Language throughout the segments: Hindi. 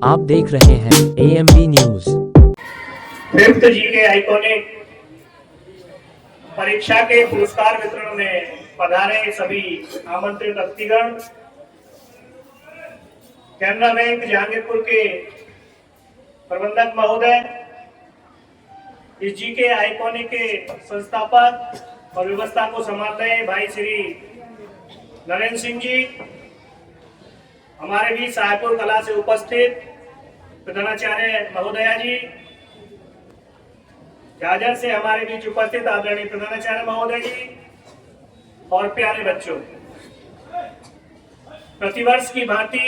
आप देख रहे हैं AMB news. Fifth GK iconic परीक्षा के पुरस्कार वितरण में पधारे सभी आमंत्रित अतिथिगण, कैनरा बैंक जहांगीरपुर के प्रबंधक महोदय, इस जीके आइकॉनिक के संस्थापक और व्यवस्था को संभाल रहे भाई श्री नरेंद्र सिंह जी, हमारे भी सहायपुर कला से उपस्थित प्रधानाचार्य महोदया जी, झाझर से हमारे बीच उपस्थित आदरणीय प्रधानाचार्य महोदय जी और प्यारे बच्चों, प्रतिवर्ष की भांति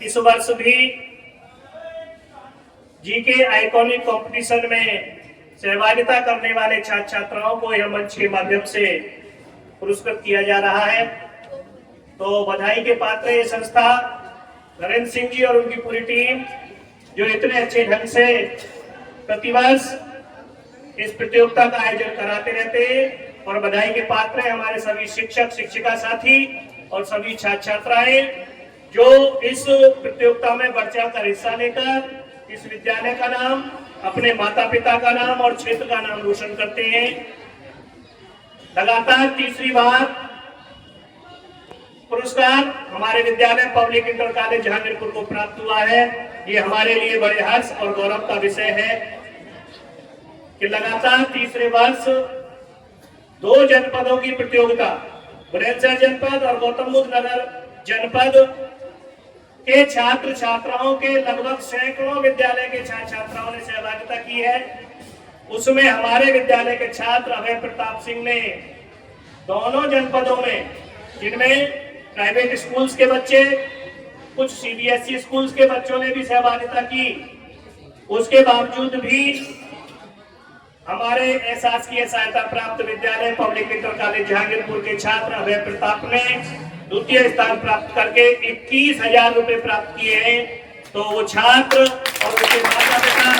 इस वर्ष भी जीके आइकॉनिक कंपटीशन में सहभागिता करने वाले छात्र छात्राओं को यह मंच के माध्यम से पुरस्कृत किया जा रहा है। तो बधाई के पात्र ये संस्था नरेंद्र सिंह जी और उनकी पूरी टीम, जो इतने अच्छे ढंग से प्रतिवर्ष इस प्रतियोगिता का आयोजन कराते रहते हैं। और बधाई के पात्र हैं हमारे सभी शिक्षक शिक्षिका साथी और सभी छात्र छात्राएं, जो इस प्रतियोगिता में बढ़ चढ़ कर हिस्सा लेकर इस विद्यालय का नाम, अपने माता पिता का नाम और क्षेत्र का नाम रोशन करते हैं। लगातार तीसरी बार पुरस्कार हमारे विद्यालय पब्लिक इंटर कॉलेज जहांगीरपुर को प्राप्त हुआ है। ये हमारे लिए बड़े हर्ष और गौरव का विषय है कि लगातार तीसरे वर्ष दो जनपदों की प्रतियोगिता, बुलंदशहर जनपद और गौतम बुद्ध नगर जनपद के छात्र छात्राओं के लगभग सैकड़ों विद्यालय के छात्र छात्राओं ने सहभागिता की है। उसमें हमारे विद्यालय के छात्र अभय प्रताप सिंह ने दोनों जनपदों में, जिनमें प्राइवेट स्कूल्स के बच्चे, कुछ CBSE स्कूल्स के बच्चों ने भी सहभागिता की, उसके बावजूद भी हमारे शासकीय सहायता प्राप्त विद्यालय पब्लिक इंटर कॉलेज जहांगीरपुर के छात्र अभय प्रताप ने द्वितीय स्थान प्राप्त करके 21,000 रुपए प्राप्त किए हैं। तो वो छात्र और उनके माता पिता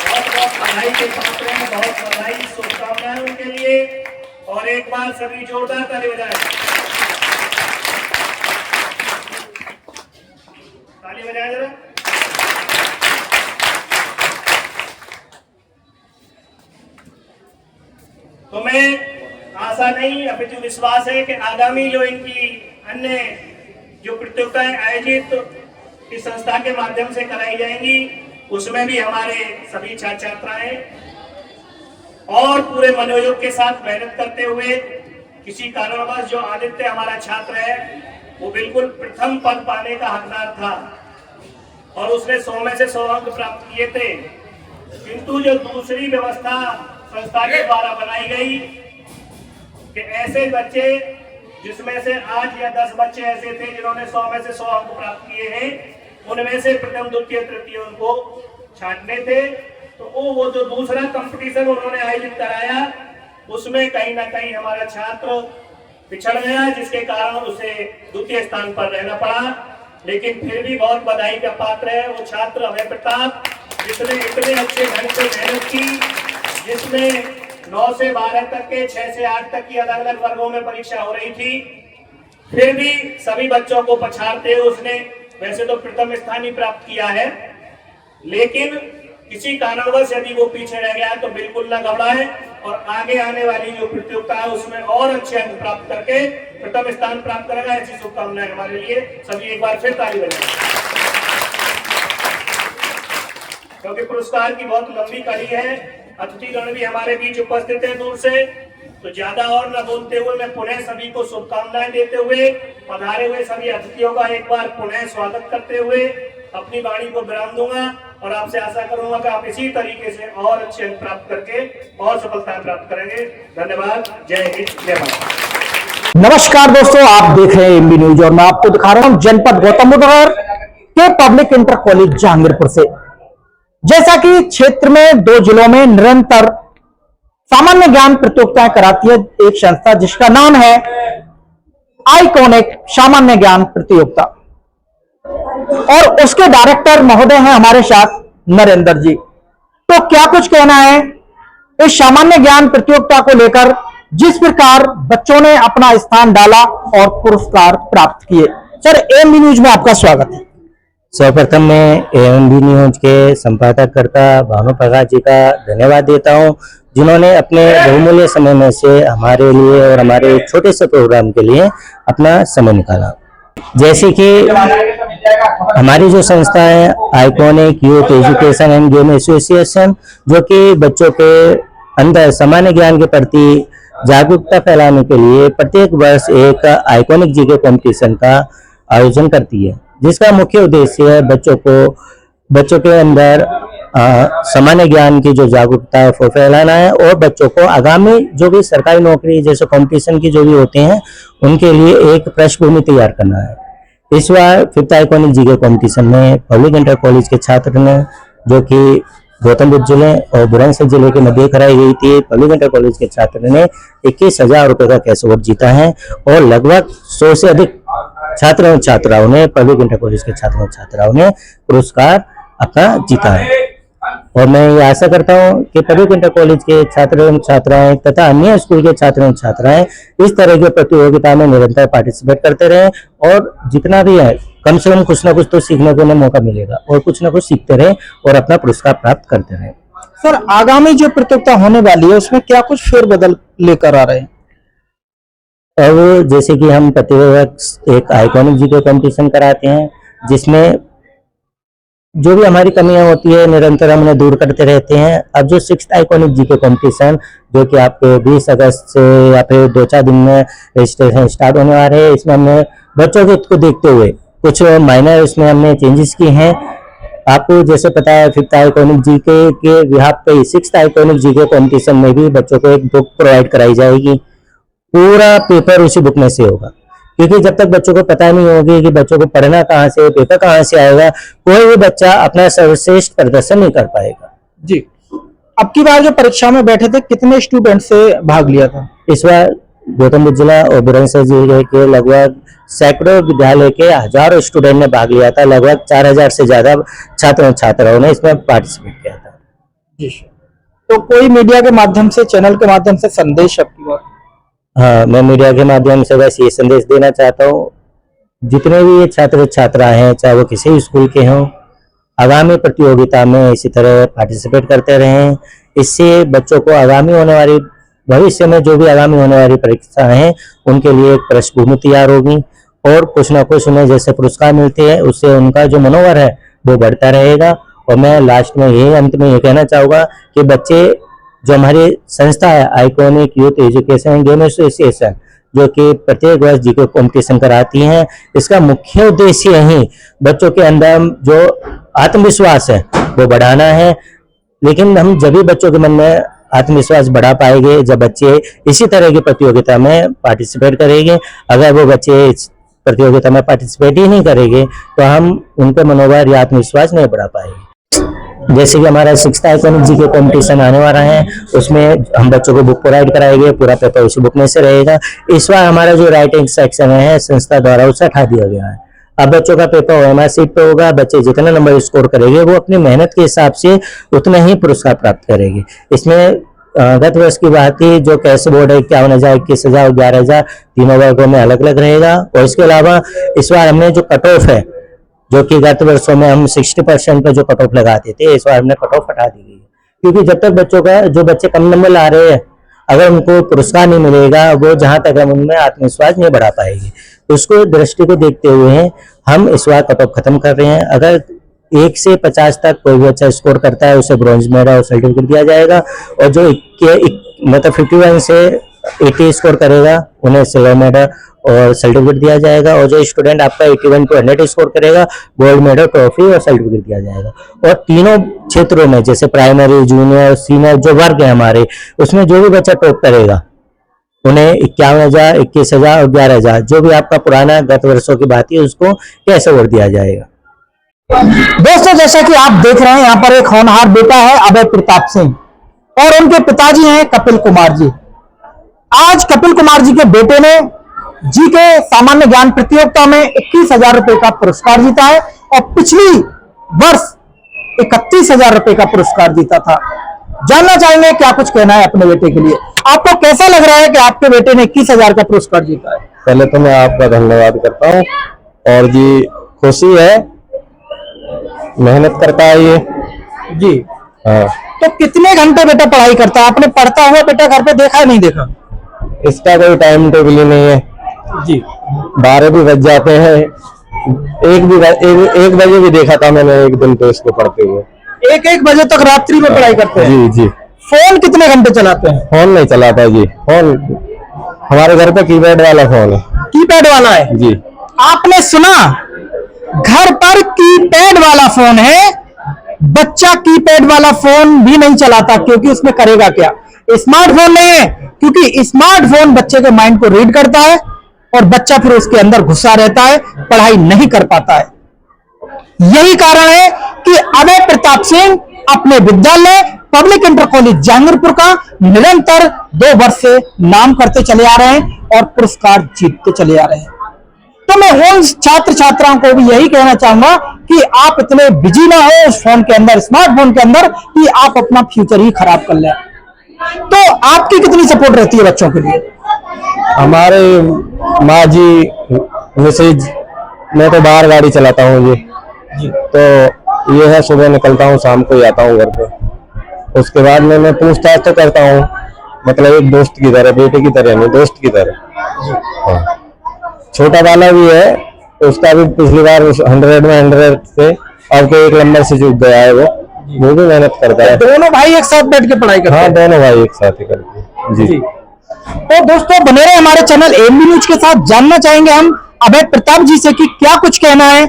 बहुत बहुत बधाई के पात्र हैं, बहुत बधाई, शुभकामनाएं उनके लिए। और एक बार सभी जोरदार ताली बजाएं, ताली बजाएं जरा। तो मैं आशा नहीं अपितु विश्वास है कि आगामी जो इनकी अन्य जो प्रतियोगिताएं आयोजित इस संस्था के माध्यम से कराई जाएंगी, उसमें भी हमारे सभी छात्र छात्राएं और पूरे मनोयोग के साथ मेहनत करते हुए, किसी कारणवश जो आदित्य हमारा छात्र है वो बिल्कुल प्रथम पद पाने का हकदार था और उसने 100 में से 100 अंक प्राप्त किए थे, किंतु जो दूसरी व्यवस्था संस्था के द्वारा बनाई गई कि ऐसे बच्चे जिसमें से 8 या 10 बच्चे ऐसे थे जिन्होंने 100 में से 100 अंक प्राप्त किए हैं, उनमें से प्रथम द्वितीय तृतीय उनको छांटने थे। तो वो जो दूसरा कंपटीशन उन्होंने आयोजित कराया, उसमें कहीं ना कहीं हमारा छात्र पिछड़ गया, जिसके कारण उसे द्वितीय स्थान पर रहना पड़ा। लेकिन फिर भी बहुत बधाई का पात्र है वो छात्र अभय प्रताप, जिसने इतने अच्छे ढंग से मेहनत की, जिसमें 9 से 12 तक के, 6 से 8 तक की अलग अलग वर्गों में परीक्षा हो रही थी, फिर भी सभी बच्चों को पछाड़ते हुए उसने वैसे तो प्रथम स्थान ही प्राप्त किया है, लेकिन किसी कारणवश यदि वो पीछे रह गया तो बिल्कुल न घबराए और आगे आने वाली जो प्रतियोगिता है उसमें और अच्छे अंक प्राप्त करके प्रथम स्थान प्राप्त करेगा। ऐसी शुभकामनाएं हमारे लिए। सभी एक बार फिर ताली बजाएं, क्योंकि पुरस्कार की बहुत लंबी कड़ी है। अतिथिगण भी हमारे बीच उपस्थित हैं दूर से, तो ज्यादा और न बोलते हुए मैं पुनः सभी को शुभकामनाएं देते हुए पधारे हुए सभी अतिथियों का एक बार पुनः स्वागत करते हुए अपनी वाणी को विराम दूंगा और आपसे आशा करूंगा कि आप इसी तरीके से और अच्छे अंक प्राप्त करके और सफलता प्राप्त करेंगे। धन्यवाद। जय हिंद, जय भारत। नमस्कार दोस्तों, आप देख रहे हैं AMB न्यूज और मैं आपको दिखा रहा हूं जनपद गौतम बुद्ध नगर के पब्लिक इंटर कॉलेज जहांगीरपुर से। जैसा कि क्षेत्र में 2 जिलों में निरंतर सामान्य ज्ञान प्रतियोगिताएं कराती है एक संस्था, जिसका नाम है आइकॉनिक सामान्य ज्ञान प्रतियोगिता, और उसके डायरेक्टर महोदय हैं हमारे साथ नरेंद्र जी। तो क्या कुछ कहना है इस सामान्य ज्ञान प्रतियोगिता को लेकर, जिस प्रकार बच्चों ने अपना स्थान डाला और पुरस्कार प्राप्त किए। सर, AMB न्यूज में आपका स्वागत है। सर्वप्रथम मैं एएमबी न्यूज के संपादककर्ता भानु प्रकाश जी का धन्यवाद देता हूं, जिन्होंने अपने बहुमूल्य समय में से हमारे लिए और हमारे छोटे से प्रोग्राम के लिए अपना समय निकाला। जैसे कि हमारी जो संस्था है iconic youth education end game association, जो कि बच्चों के अंदर सामान्य ज्ञान के प्रति जागरूकता फैलाने के लिए प्रत्येक वर्ष एक आइकॉनिक जीके कंपटीशन का आयोजन करती है, जिसका मुख्य उद्देश्य है बच्चों के अंदर सामान्य ज्ञान की जो जागरूकता है वो फैलाना है और बच्चों को आगामी जो भी सरकारी नौकरी जैसे कंपटीशन की जो भी होते हैं उनके लिए एक पृष्ठभूमि तैयार करना है। इस बार 5th आइकॉनिक जीके कंपटीशन में पब्लिक इंटर कॉलेज के छात्र ने, जो कि गौतम बुद्ध जिले और बुलंदशहर जिले के मध्य कराई गई थी, पब्लिक इंटर कॉलेज के छात्र ने 21,000 रुपए का कैश अवार्ड जीता है और लगभग 100 से अधिक छात्रों छात्राओं ने, पब्लिक इंटर कॉलेज के छात्रों छात्राओं ने पुरस्कार अपना जीता है। और मैं ये आशा करता हूँ कि पब्लिक इंटर कॉलेज के छात्र एवं छात्राएं तथा अन्य स्कूल के छात्र एवं छात्राएं इस तरह की प्रतियोगिता में निरंतर पार्टिसिपेट करते रहें और जितना भी है कम से कम कुछ ना कुछ तो सीखने को उन्हें मौका मिलेगा और कुछ ना कुछ सीखते रहें और अपना पुरस्कार प्राप्त करते रहें। सर, आगामी जो प्रतियोगिता होने वाली है उसमें क्या कुछ फेरबदल लेकर आ रहे हैं? अब जैसे कि हम प्रतिवर्ष एक आइकॉनिक जीके कंपटीशन कराते हैं, जिसमें जो भी हमारी कमियां होती है निरंतर हम उन्हें दूर करते रहते हैं। अब जो 6th आइकॉनिक जीके कंपटीशन, जो कि आपके 20 अगस्त से या फिर 2-4 दिन में रजिस्ट्रेशन स्टार्ट होने वाले हैं, इसमें हमने बच्चों के हित को देखते हुए कुछ माइनर इसमें हमने चेंजेस किए हैं। आपको जैसे पता है 5th आइकॉनिक जीके के विभाग पे 6th आइकॉनिक जीके कंपटीशन में भी बच्चों को एक बुक प्रोवाइड कराई जाएगी। पूरा पेपर उसी बुक में से होगा, क्योंकि जब तक बच्चों को पता नहीं होगी कि बच्चों को पढ़ना कहाँ से, पेपर कहाँ से आएगा, कोई भी बच्चा अपना सर्वश्रेष्ठ प्रदर्शन नहीं कर पाएगा। जी, अब की बार जो परीक्षा में बैठे थे कितने स्टूडेंट से भाग लिया था? इस बार गौतम बुद्ध जिला और बुलंदशहर जिले के लगभग सैकड़ों विद्यालय के हजारों स्टूडेंट ने भाग लिया था। लगभग 4,000 से ज्यादा छात्र छात्राओं ने इसमें पार्टिसिपेट किया था। जी, तो कोई मीडिया के माध्यम से, चैनल के माध्यम से संदेश आपकी बार? हाँ, मैं मीडिया के माध्यम से बस ये संदेश देना चाहता हूँ, जितने भी ये छात्र छात्रा हैं, चाहे वो किसी भी स्कूल के हों, आगामी प्रतियोगिता में इसी तरह पार्टिसिपेट करते रहें। इससे बच्चों को आगामी होने वाली भविष्य में जो भी आगामी होने वाली परीक्षाएं हैं उनके लिए एक पृष्ठभूमि तैयार होगी और कुछ ना कुछ उन्हें जैसे पुरस्कार मिलते हैं उससे उनका जो मनोबल है वो बढ़ता रहेगा। और मैं लास्ट में यही अंत में ये कहना चाहूँगा कि बच्चे, जो हमारी संस्था है iconic youth education end game association, जो कि प्रत्येक वर्ष जीके कंपटीशन कराती हैं, इसका मुख्य उद्देश्य यही बच्चों के अंदर जो आत्मविश्वास है वो बढ़ाना है। लेकिन हम जब भी बच्चों के मन में आत्मविश्वास बढ़ा पाएंगे जब बच्चे इसी तरह की प्रतियोगिता में पार्टिसिपेट करेंगे। अगर वो बच्चे इस प्रतियोगिता में पार्टिसिपेट ही नहीं करेंगे तो हम उनके मनोबल या आत्मविश्वास नहीं बढ़ा पाएंगे। जैसे कि हमारा 6th आइकॉनिक जीके कंपटीशन आने वाला है, उसमें हम बच्चों को बुक प्रोवाइड कराएंगे, पूरा पेपर उसी बुक में से रहेगा। इस बार हमारा जो राइटिंग सेक्शन है संस्था द्वारा उसे हटा दिया गया है। अब बच्चों का पेपर OMR सीट पे होगा। बच्चे जितना नंबर स्कोर करेंगे वो अपनी मेहनत के हिसाब से उतना ही पुरस्कार प्राप्त करेंगे। इसमें गत वर्ष की बात थी, जो कैश बोर्ड है 51,000, 21,000 और 11,000 तीनों वर्गों में अलग अलग रहेगा। और इसके अलावा इस बार हमने जो कट ऑफ है, जो कि गत वर्षों में हम 60% पे जो कट ऑफ लगाते थे, इस बार हमने कट ऑफ हटा दी गई, क्योंकि जब तक बच्चों का जो बच्चे कम नंबर ला रहे हैं अगर उनको पुरस्कार नहीं मिलेगा, वो जहां तक हम उनमें आत्मविश्वास नहीं बढ़ा पाएंगे। उसको दृष्टि को देखते हुए हम इस बार कट ऑफ खत्म कर रहे हैं। अगर 1 से 50 तक कोई भी अच्छा स्कोर करता है उसे ब्रॉन्ज मेडल और सर्टिफिकेट दिया जाएगा, और जो मतलब 51 से 80 स्कोर करेगा उन्हें सिल्वर मेडल और सर्टिफिकेट दिया जाएगा। और जो स्टूडेंट आपका 81 to 100 स्कोर करेगा गोल्ड मेडल, ट्रॉफी और सर्टिफिकेट दिया जाएगा। और तीनों क्षेत्रों में जैसे प्राइमरी, जूनियर, सीनियर जो वर्ग है हमारे, उसमें जो भी बच्चा टॉप करेगा उन्हें 51,000, 21,000 और 11,000 जो भी आपका पुराना गत वर्षों की बात है उसको कैश अवार्ड दिया जाएगा। दोस्तों, जैसा कि आप देख रहे हैं यहाँ पर एक होनहार बेटा है अभय प्रताप सिंह और उनके पिताजी हैं कपिल कुमार जी। आज कपिल कुमार जी के बेटे ने जी के सामान्य ज्ञान प्रतियोगिता में 21,000 रुपए का पुरस्कार जीता है और पिछली वर्ष 31,000 रुपए का पुरस्कार जीता था। जानना चाहेंगे क्या कुछ कहना है अपने बेटे के लिए। आपको कैसा लग रहा है कि आपके बेटे ने 21,000 का पुरस्कार जीता है? पहले तो मैं आपका धन्यवाद करता हूँ और जी खुशी है मेहनत करता है ये। जी। हाँ, तो कितने घंटे बेटा पढ़ाई करता है? आपने पढ़ता हुआ बेटा घर पे देखा नहीं देखा? इसका कोई टाइम टेबल ही नहीं है। जी। 12 भी बज जाते हैं, एक बजे भी देखा था मैंने एक दिन तो इसको पढ़ते हुए। एक बजे तक रात्रि में पढ़ाई करते हैं? जी जी। फोन कितने घंटे चलाते हैं? फोन नहीं चलाता जी, फोन हमारे घर पे कीपैड वाला फोन है। कीपैड वाला है जी। आपने सुना, घर पर कीपैड वाला फोन है, बच्चा कीपैड वाला फोन भी नहीं चलाता, क्योंकि उसमें करेगा क्या? स्मार्टफोन नहीं है, क्योंकि स्मार्टफोन बच्चे के माइंड को रीड करता है और बच्चा फिर उसके अंदर घुसा रहता है, पढ़ाई नहीं कर पाता है। यही कारण है कि अभय प्रताप सिंह अपने विद्यालय पब्लिक इंटर कॉलेज जहांगीरपुर का निरंतर 2 वर्ष से नाम करते चले आ रहे हैं और पुरस्कार जीतते चले आ रहे हैं। तो मैं उन छात्र छात्राओं को भी यही कहना चाहूंगा कि आप इतने बिजी ना हो उस फोन के अंदर, स्मार्टफोन के अंदर, कि आप अपना फ्यूचर ही खराब कर लें। तो आपकी कितनी सपोर्ट रहती है बच्चों के लिए? हमारे माँ जी, मिसेज, मैं तो बाहर गाड़ी चलाता हूँ जी, तो ये है सुबह निकलता हूँ, शाम को ही आता हूँ घर पे। उसके बाद मैं पूछताछ तो करता हूँ, मतलब एक दोस्त की तरह, बेटे की तरह नहीं, दोस्त की तरह। हाँ। छोटा वाला भी है, उसका भी पिछली बार 100 में 100 से अब के 1 नंबर से चूक गया है। वो भी मेहनत करता है। दोनों भाई एक साथ बैठ के पढ़ाई करते हैं? हाँ, दोनों भाई एक साथ ही करते हैं जी। तो दोस्तों बने रहे हमारे चैनल एएमबी न्यूज के साथ। जानना चाहेंगे हम अभय प्रताप जी से कि क्या कुछ कहना है,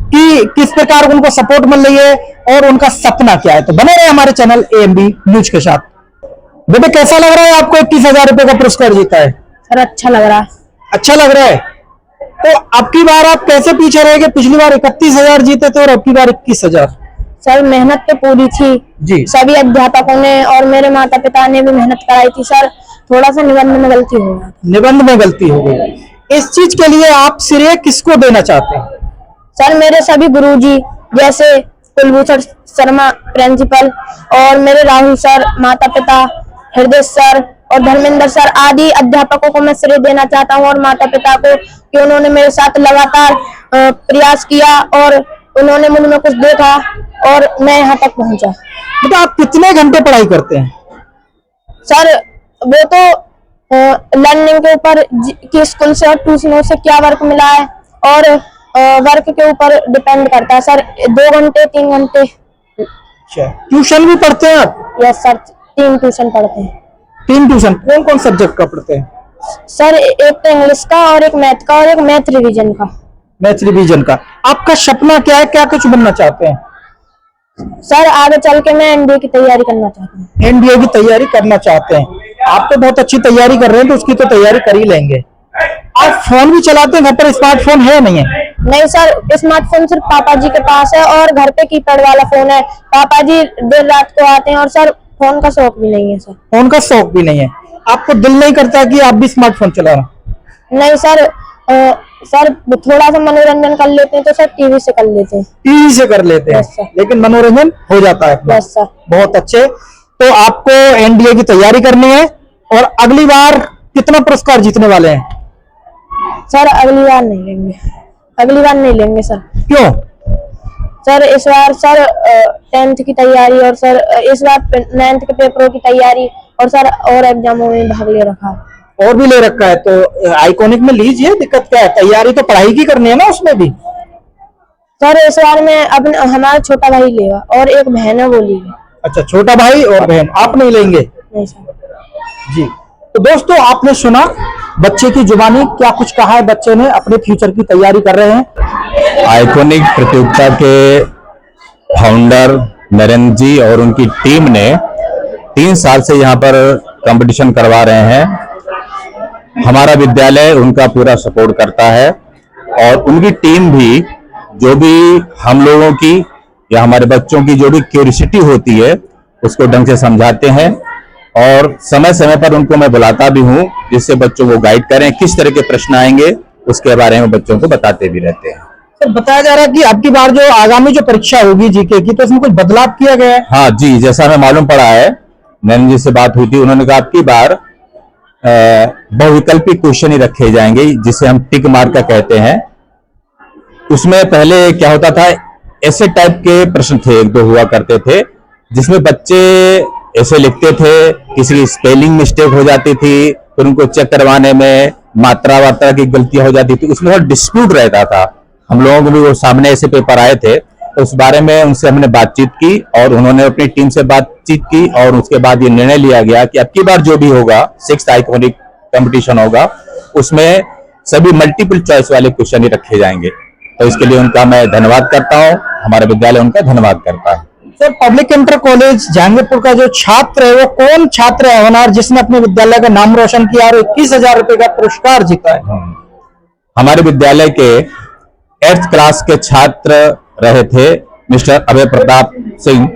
कि किस प्रकार उनको सपोर्ट मिल रही है और उनका सपना क्या है। तो बने रहे हमारे चैनल एएमबी न्यूज के साथ। बेटे कैसा लग रहा है आपको 21,000 रुपए का पुरस्कार जीता है? सर अच्छा लग रहा है। अच्छा लग रहा है। तो अब की बार आप कैसे पीछे रह गए? पिछली बार 31,000 जीते थे और अब की बार 21,000। सर मेहनत तो पूरी थी जी। सभी अध्यापकों ने और मेरे माता पिता ने भी मेहनत कराई थी। सर थोड़ा सा निबंध में गलती हो गया। निबंध में गलती हो गई। इस चीज के लिए आप श्रेय किसको देना चाहते हैं? सर मेरे सभी गुरुजी, जैसे कुलभूषण शर्मा प्रिंसिपल, और मेरे राहुल सर, माता पिता, हृदय सर और धर्मेंद्र सर आदि अध्यापकों को मैं श्रेय देना चाहता हूं, और माता पिता को, कि उन्होंने मेरे साथ लगातार प्रयास किया और उन्होंने मुझ में कुछ देखा और मैं यहाँ तक पहुंचा। बेटा आप कितने घंटे पढ़ाई करते हैं? सर वो तो लर्निंग के ऊपर कि स्कूल से और ट्यूशनों से क्या वर्क मिला है और वर्क के ऊपर डिपेंड करता है। सर 2 घंटे 3 घंटे। अच्छा, ट्यूशन भी पढ़ते हैं आप? यस सर, 3 ट्यूशन पढ़ते हैं। 3 ट्यूशन? कौन कौन सब्जेक्ट का पढ़ते हैं? सर एक तो इंग्लिश का और एक मैथ का और एक मैथ रिवीजन का। मैथ रिवीजन का। आपका सपना क्या है, क्या कुछ बनना चाहते हैं? सर आगे चल के मैं एनडीए की तैयारी करना चाहता हूँ। एनडीए की तैयारी करना चाहते हैं? आप तो बहुत अच्छी तैयारी कर रहे हैं, तो उसकी तो तैयारी कर ही लेंगे। आप फोन भी चलाते हैं? घर पर स्मार्टफोन है नहीं है? नहीं सर, स्मार्टफोन सिर्फ पापा जी के पास है और घर पे कीपैड वाला फोन है। पापा जी देर रात को आते हैं और सर फोन का शौक भी नहीं है। सर फोन का शौक भी नहीं है? आपको दिल नहीं करता कि आप भी स्मार्टफोन चलाना? नहीं सर, सर थोड़ा सा मनोरंजन कर लेते हैं तो सर टीवी से कर लेते हैं। टीवी से कर लेते हैं? Yes sir. लेकिन मनोरंजन हो जाता है? Yes sir. बहुत अच्छे। तो आपको एनडीए की तैयारी करनी है और अगली बार कितना पुरस्कार जीतने वाले हैं? सर अगली बार नहीं लेंगे, अगली बार नहीं लेंगे सर। क्यों? सर इस बार सर 10th की तैयारी और सर इस बार 9th के पेपरों की तैयारी और सर और एग्जामों में भाग ले रखा है। और भी ले रखा है? तो आइकॉनिक में लीजिए, दिक्कत क्या है? तैयारी तो पढ़ाई की करनी है ना उसमें भी। सर इस बार में अपने हमारा छोटा भाई लेगा और एक बहन है वो लेगी। अच्छा, छोटा भाई और बहन, आप नहीं लेंगे? नहीं सर। जी। तो दोस्तों आपने सुना बच्चे की जुबानी, क्या कुछ कहा है बच्चे ने, अपने फ्यूचर की तैयारी कर रहे हैं। आइकॉनिक प्रतियोगिता के फाउंडर नरेंद्र जी और उनकी टीम ने 3 साल से यहाँ पर कंपटीशन करवा रहे हैं। हमारा विद्यालय उनका पूरा सपोर्ट करता है और उनकी टीम भी जो भी हम लोगों की या हमारे बच्चों की जो भी क्यूरियोसिटी होती है उसको ढंग से समझाते हैं और समय समय पर उनको मैं बुलाता भी हूँ, जिससे बच्चों को गाइड करें, किस तरह के प्रश्न आएंगे उसके बारे में बच्चों को बताते भी रहते हैं। सर बताया जा रहा है कि अब की बार जो आगामी जो परीक्षा होगी जीके की, तो उसमें कुछ बदलाव किया गया है? हाँ जी, जैसा हमें मालूम पड़ा है, नरेंद्र जी से बात हुई थी, उन्होंने कहा अब की बार बहुविकल्पी क्वेश्चन ही रखे जाएंगे, जिसे हम टिक मार्क का कहते हैं। उसमें पहले क्या होता था, ऐसे टाइप के प्रश्न थे, एक दो हुआ करते थे, जिसमें बच्चे ऐसे लिखते थे, किसी की स्पेलिंग मिस्टेक हो जाती थी, फिर उनको चेक करवाने में मात्रा वात्रा की गलतियां हो जाती थी, उसमें थोड़ा डिस्प्यूट रहता था। हम लोगों को भी वो सामने ऐसे पेपर आए थे, तो उस बारे में उनसे हमने बातचीत की और उन्होंने अपनी टीम से बातचीत की और उसके बाद ये निर्णय लिया गया कि अब की बार जो भी होगा 6th आइकॉनिक कंपटीशन होगा, उसमें सभी मल्टीपल चॉइस वाले क्वेश्चन ही रखे जाएंगे। तो इसके लिए उनका मैं धन्यवाद करता हूं, हमारा विद्यालय उनका धन्यवाद करता है। Sir, public inter college Jahangirpur का जो छात्र है वो कौन छात्र है होनहार जिसने अपने विद्यालय का नाम रोशन किया और 21,000 रुपए का पुरस्कार जीता है? हमारे विद्यालय के 8th क्लास के छात्र रहे थे मिस्टर अभय प्रताप सिंह।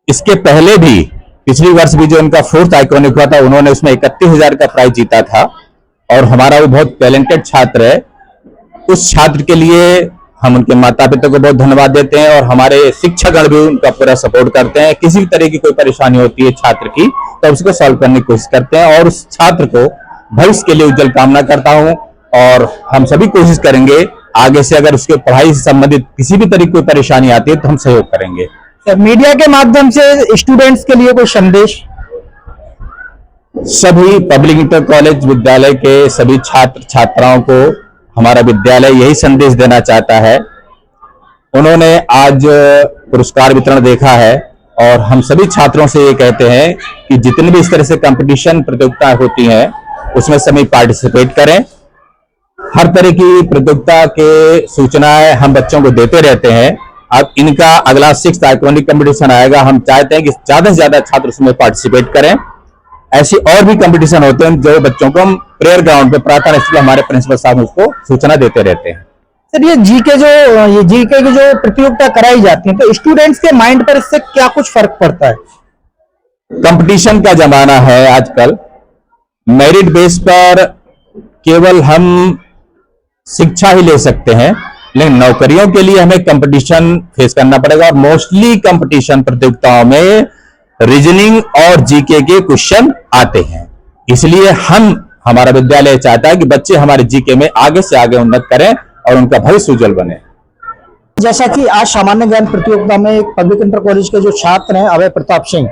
इसके पहले भी पिछली वर्ष भी जो उनका 4th आइकॉनिक हुआ था, उन्होंने उसमें 31,000 का प्राइज जीता था और हमारा वो बहुत टैलेंटेड छात्र है। उस छात्र के लिए हम उनके माता पिता को बहुत धन्यवाद देते हैं और हमारे शिक्षकगण भी उनका पूरा सपोर्ट करते हैं। किसी भी तरह की कोई परेशानी होती है छात्र की तो उसको सॉल्व करने की कोशिश करते हैं और उस छात्र को भविष्य के लिए उज्जवल कामना करता हूं और हम सभी कोशिश करेंगे आगे से अगर उसके पढ़ाई से संबंधित किसी भी तरह की कोई परेशानी आती है तो हम सहयोग करेंगे। सर, मीडिया के माध्यम से स्टूडेंट्स के लिए कोई संदेश? सभी पब्लिक इंटर कॉलेज विद्यालय के सभी छात्र छात्राओं को हमारा विद्यालय यही संदेश देना चाहता है। उन्होंने आज पुरस्कार वितरण देखा है और हम सभी छात्रों से ये कहते हैं कि जितने भी इस तरह से कंपटीशन प्रतियोगिता होती हैं उसमें सभी पार्टिसिपेट करें। हर तरह की प्रतियोगिता के सूचनाएं हम बच्चों को देते रहते हैं। अब इनका अगला 6th आइकॉनिक कंपटीशन आएगा, हम चाहते हैं कि ज्यादा से ज्यादा छात्र उसमें पार्टिसिपेट करें। ऐसी और भी कंपटीशन होते हैं जो बच्चों को हम प्रेयर ग्राउंड पे प्रार्थना स्थल हमारे प्रिंसिपल साहब उसको सूचना देते रहते हैं। सर, ये जीके की जो प्रतियोगिता कराई जाती है तो स्टूडेंट्स के माइंड पर इससे क्या कुछ फर्क पड़ता है? कंपटीशन का जमाना है आजकल। मेरिट बेस पर केवल हम शिक्षा ही ले सकते हैं, लेकिन नौकरियों के लिए हमें कंपटीशन फेस करना पड़ेगा और मोस्टली कंपटीशन प्रतियोगिताओं में रीजनिंग और जीके के क्वेश्चन आते हैं। इसलिए हमारा विद्यालय चाहता है कि बच्चे हमारे जीके में आगे से आगे उन्नत करें और उनका भविष्य उज्जवल बने। जैसा कि आज सामान्य ज्ञान प्रतियोगिता में एक पब्लिक इंटर कॉलेज के जो छात्र हैं अभय प्रताप सिंह,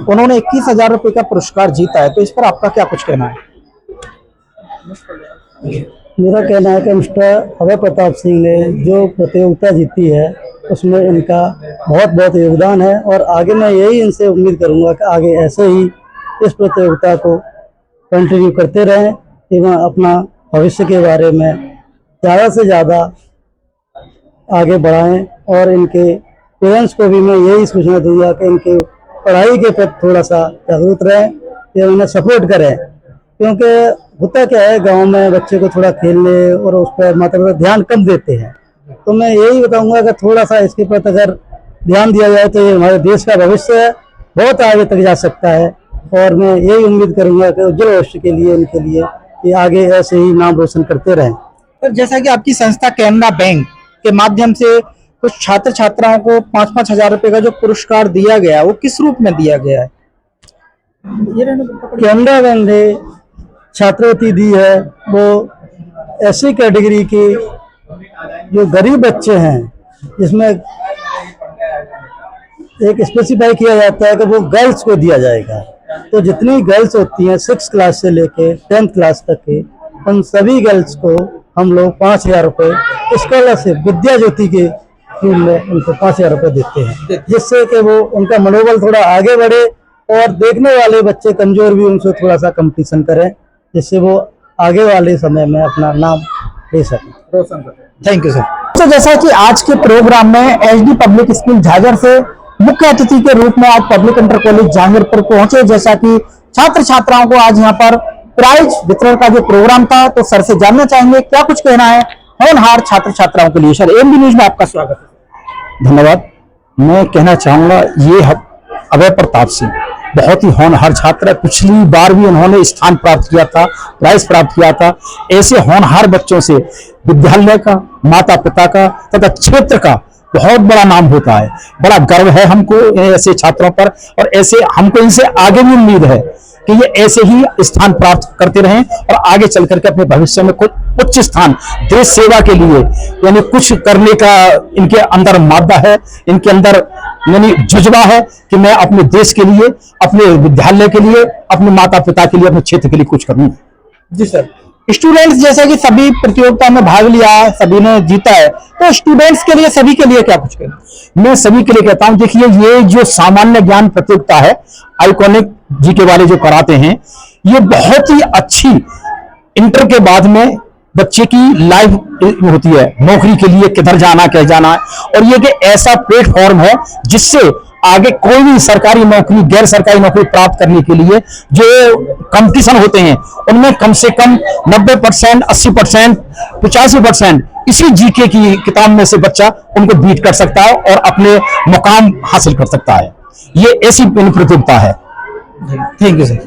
उन्होंने 21,000 रुपए का पुरस्कार जीता है, तो इस पर आपका क्या कुछ कहना है? मेरा कहना है कि मिस्टर अभय प्रताप सिंह ने जो प्रतियोगिता जीती है उसमें इनका बहुत बहुत योगदान है और आगे मैं यही इनसे उम्मीद करूंगा कि आगे ऐसे ही इस प्रतियोगिता को कंटिन्यू करते रहें एवं अपना भविष्य के बारे में ज़्यादा से ज़्यादा आगे बढ़ाएं और इनके पेरेंट्स को भी मैं यही सूचना दूंगा कि इनके पढ़ाई के प्रति थोड़ा सा जागरूक रहें एवं उन्हें सपोर्ट करें, क्योंकि होता क्या है गांव में बच्चे को थोड़ा खेलने और उस पर माता पिता ध्यान कम देते हैं। तो मैं यही बताऊंगा कि थोड़ा सा इसके प्रति अगर ध्यान दिया जाए तो ये हमारे देश का भविष्य है, बहुत आगे तक जा सकता है और मैं यही उम्मीद करूंगा कि उज्जवल भविष्य के लिए इनके लिए कि आगे ऐसे ही नाम रोशन करते रहें। तो जैसा कि आपकी संस्था कैनरा बैंक के माध्यम से कुछ छात्र छात्राओं को 5-5 हजार रुपए का जो पुरस्कार दिया गया वो किस रूप में दिया गया है? कैनरा बैंक ने छात्रवृत्ति दी है, वो ऐसी कैटेगरी के जो गरीब बच्चे हैं जिसमें एक स्पेसिफाई किया जाता है कि वो गर्ल्स को दिया जाएगा। तो जितनी गर्ल्स होती हैं 6th क्लास से लेके 10th क्लास तक के, उन सभी गर्ल्स को हम लोग 5,000 रुपये स्कॉलरशिप विद्या ज्योति के रूप में उनको 5,000 रुपये देते हैं, जिससे कि वो उनका मनोबल थोड़ा आगे बढ़े और देखने वाले बच्चे कमजोर भी उनसे थोड़ा सा कंपटीशन करें, जिससे वो आगे वाले समय में अपना नाम ले सकें, रोशन करें। Thank you sir. तो जैसा कि आज के प्रोग्राम में एचडी पब्लिक स्कूल झाझर से मुख्य अतिथि के रूप में आज पब्लिक इंटर कॉलेज जहांगीरपुर पहुंचे, जैसा कि छात्र छात्राओं को आज यहाँ पर प्राइज वितरण का जो प्रोग्राम था, तो सर से जानना चाहेंगे क्या कुछ कहना है होनहार छात्र छात्राओं के लिए। सर, एएमबी न्यूज में आपका स्वागत है। धन्यवाद। मैं कहना चाहूंगा ये अभय प्रताप सिंह बहुत ही होनहार छात्र है। पिछली बार भी उन्होंने स्थान प्राप्त किया था, प्राइज प्राप्त किया था। ऐसे होनहार बच्चों से विद्यालय का, माता पिता का तथा क्षेत्र का बहुत बड़ा नाम होता है। बड़ा गर्व है हमको ऐसे छात्रों पर और ऐसे हमको इनसे आगे भी उम्मीद है कि ये ऐसे ही स्थान प्राप्त करते रहें और आगे चल करके अपने भविष्य में कुछ उच्च स्थान देश सेवा के लिए यानी कुछ करने का इनके अंदर मादा है, इनके अंदर यानी जुज्बा है कि मैं अपने देश के लिए, अपने विद्यालय के लिए, अपने माता पिता के लिए, अपने क्षेत्र के लिए कुछ करूं। जी सर, स्टूडेंट्स जैसे कि सभी प्रतियोगिता में भाग लिया, सभी ने जीता है, तो स्टूडेंट्स के लिए, सभी के लिए क्या कुछ कहना? मैं सभी के लिए कहता हूं, देखिए ये जो सामान्य ज्ञान प्रतियोगिता है आइकॉनिक जीके वाले जो कराते हैं, ये बहुत ही अच्छी इंटर के बाद में बच्चे की लाइफ होती है, नौकरी के लिए किधर जाना, क्या जाना है, और ये कि ऐसा प्लेटफॉर्म है जिससे आगे कोई भी सरकारी नौकरी, गैर सरकारी नौकरी प्राप्त करने के लिए जो कंपटीशन होते हैं उनमें कम से कम 90%, 80%, 85% इसी जीके की किताब में से बच्चा उनको बीट कर सकता है और अपने मुकाम हासिल कर सकता है। ये ऐसी प्रतियोगिता है। Thank you sir.